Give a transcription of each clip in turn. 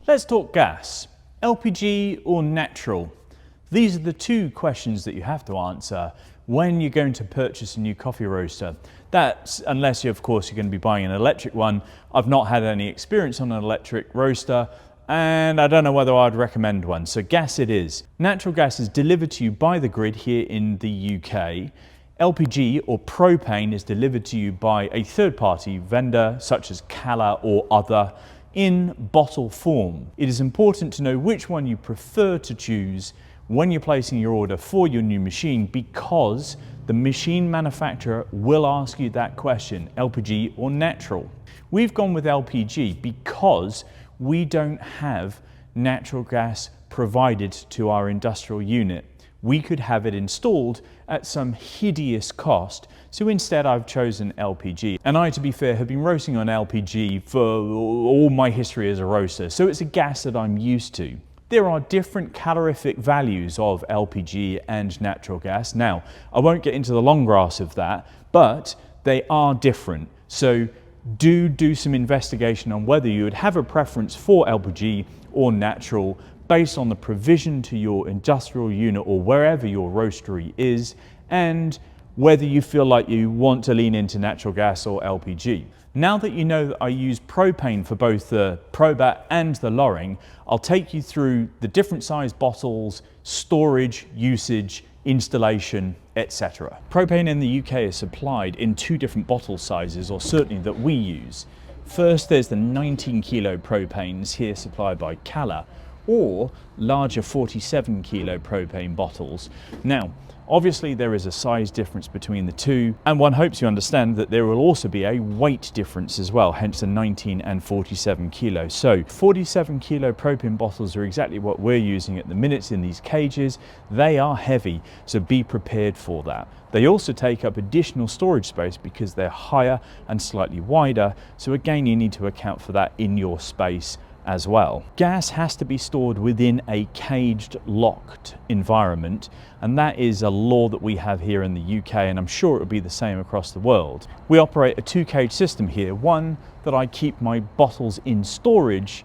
Let's talk gas. LPG or natural? These are the two questions that you have to answer when you're going to purchase a new coffee roaster. That's unless of course you're going to be buying an electric one. I've not had any experience on an electric roaster and I don't know whether I'd recommend one. So gas it is. Natural gas is delivered to you by the grid here in the UK. LPG or propane is delivered to you by a third-party vendor such as Cala or other in bottle form. It is important to know which one you prefer to choose when you're placing your order for your new machine, because the machine manufacturer will ask you that question, LPG or natural. We've gone with LPG because we don't have natural gas provided to our industrial unit. We could have it installed at some hideous cost, so instead I've chosen LPG. And I, to be fair, have been roasting on LPG for all my history as a roaster, so it's a gas that I'm used to. There are different calorific values of LPG and natural gas. Now, I won't get into the long grass of that, but they are different. So do some investigation on whether you would have a preference for LPG or natural based on the provision to your industrial unit or wherever your roastery is, and whether you feel like you want to lean into natural gas or LPG. Now that you know that I use propane for both the Probat and the Loring, I'll take you through the different size bottles, storage, usage, installation, etc. Propane in the UK is supplied in two different bottle sizes, or certainly that we use. First, there's the 19 kilo propanes here supplied by Cala, or larger 47 kilo propane bottles. Now, obviously there is a size difference between the two, and one hopes you understand that there will also be a weight difference as well, hence the 19 and 47 kilos. So 47 kilo propane bottles are exactly what we're using at the minute in these cages. They are heavy, so be prepared for that. They also take up additional storage space because they're higher and slightly wider, so again you need to account for that in your space as well. Gas has to be stored within a caged, locked environment, and that is a law that we have here in the UK, and I'm sure it will be the same across the world. We operate a two-cage system here, one that I keep my bottles in storage,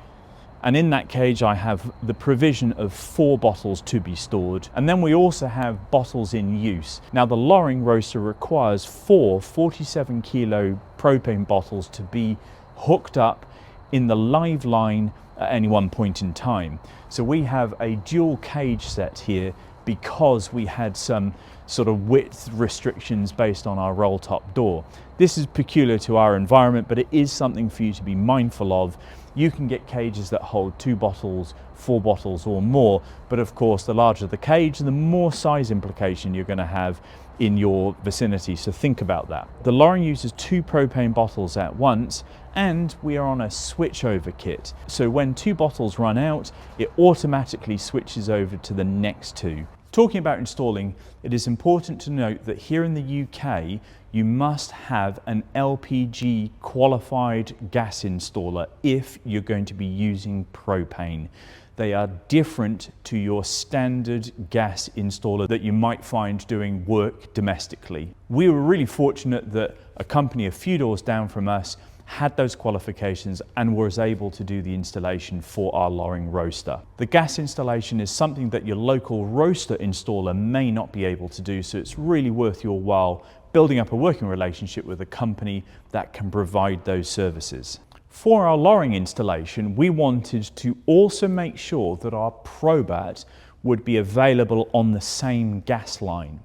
and in that cage I have the provision of 4 bottles to be stored, and then we also have bottles in use. Now the Loring roaster requires 4 47 kilo propane bottles to be hooked up in the live line at any one point in time. So we have a dual cage set here because we had some sort of width restrictions based on our roll top door. This is peculiar to our environment, but it is something for you to be mindful of. You can get cages that hold 2 bottles, 4 bottles or more, but of course the larger the cage, the more size implication you're going to have in your vicinity, so think about that. The Loring uses 2 propane bottles at once, and we are on a switchover kit. So when 2 bottles run out, it automatically switches over to the next 2. Talking about installing, it is important to note that here in the UK, you must have an LPG qualified gas installer if you're going to be using propane. They are different to your standard gas installer that you might find doing work domestically. We were really fortunate that a company a few doors down from us had those qualifications and was able to do the installation for our Loring roaster. The gas installation is something that your local roaster installer may not be able to do, so it's really worth your while building up a working relationship with a company that can provide those services. For our Loring installation, we wanted to also make sure that our Probat would be available on the same gas line.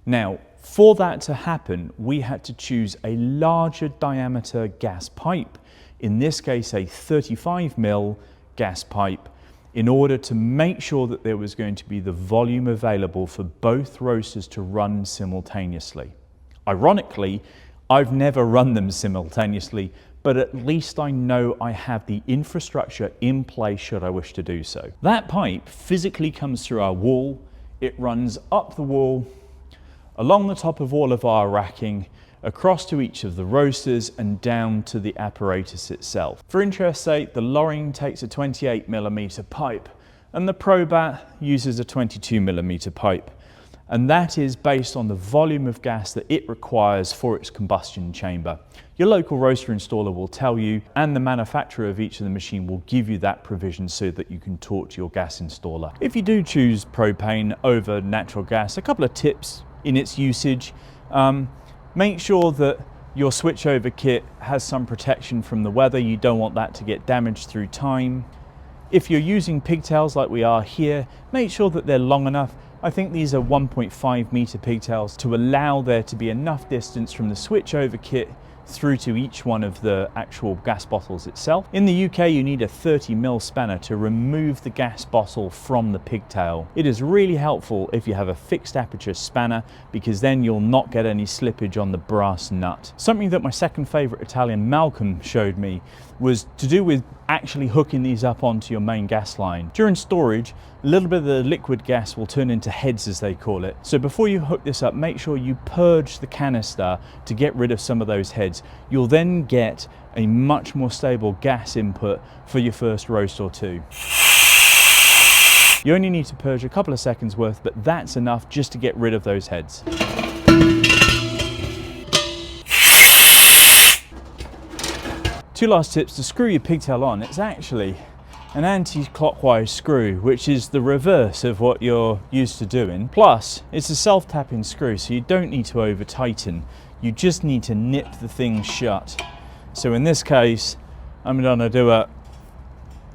Now, for that to happen, we had to choose a larger diameter gas pipe, in this case a 35mm gas pipe, in order to make sure that there was going to be the volume available for both roasters to run simultaneously. Ironically, I've never run them simultaneously, but at least I know I have the infrastructure in place should I wish to do so. That pipe physically comes through our wall, it runs up the wall, along the top of all of our racking, across to each of the roasters and down to the apparatus itself. For interest's sake, the Loring takes a 28mm pipe and the Probat uses a 22mm pipe. and that is based on the volume of gas that it requires for its combustion chamber. Your local roaster installer will tell you, and the manufacturer of each of the machine will give you that provision so that you can talk to your gas installer. If you do choose propane over natural gas, a couple of tips in its usage. Make sure that your switchover kit has some protection from the weather. You don't want that to get damaged through time. If you're using pigtails like we are here, make sure that they're long enough. I think these are 1.5 meter pigtails to allow there to be enough distance from the switchover kit through to each one of the actual gas bottles itself. In the UK, you need a 30mm spanner to remove the gas bottle from the pigtail. It is really helpful if you have a fixed aperture spanner, because then you'll not get any slippage on the brass nut. Something that my second favorite Italian, Malcolm, showed me was to do with actually hooking these up onto your main gas line. During storage, a little bit of the liquid gas will turn into heads, as they call it. So before you hook this up, make sure you purge the canister to get rid of some of those heads. You'll then get a much more stable gas input for your first roast or two. You only need to purge a couple of seconds worth, but that's enough just to get rid of those heads. Two last tips to screw your pigtail on. It's actually an anti-clockwise screw, which is the reverse of what you're used to doing. Plus, it's a self-tapping screw, so you don't need to over tighten. You just need to nip the thing shut. So in this case, I'm gonna do a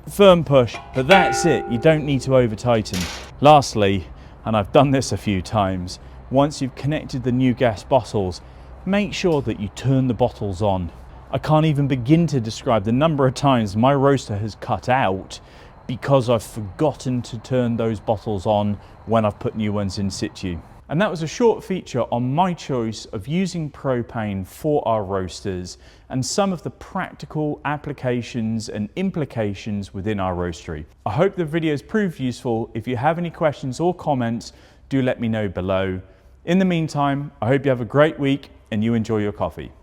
firm push, but that's it. You don't need to over tighten. Lastly, and I've done this a few times, once you've connected the new gas bottles, make sure that you turn the bottles on. I can't even begin to describe the number of times my roaster has cut out because I've forgotten to turn those bottles on when I've put new ones in situ. And that was a short feature on my choice of using propane for our roasters and some of the practical applications and implications within our roastery. I hope the videos proved useful. If you have any questions or comments, do let me know below. In the meantime, I hope you have a great week and you enjoy your coffee.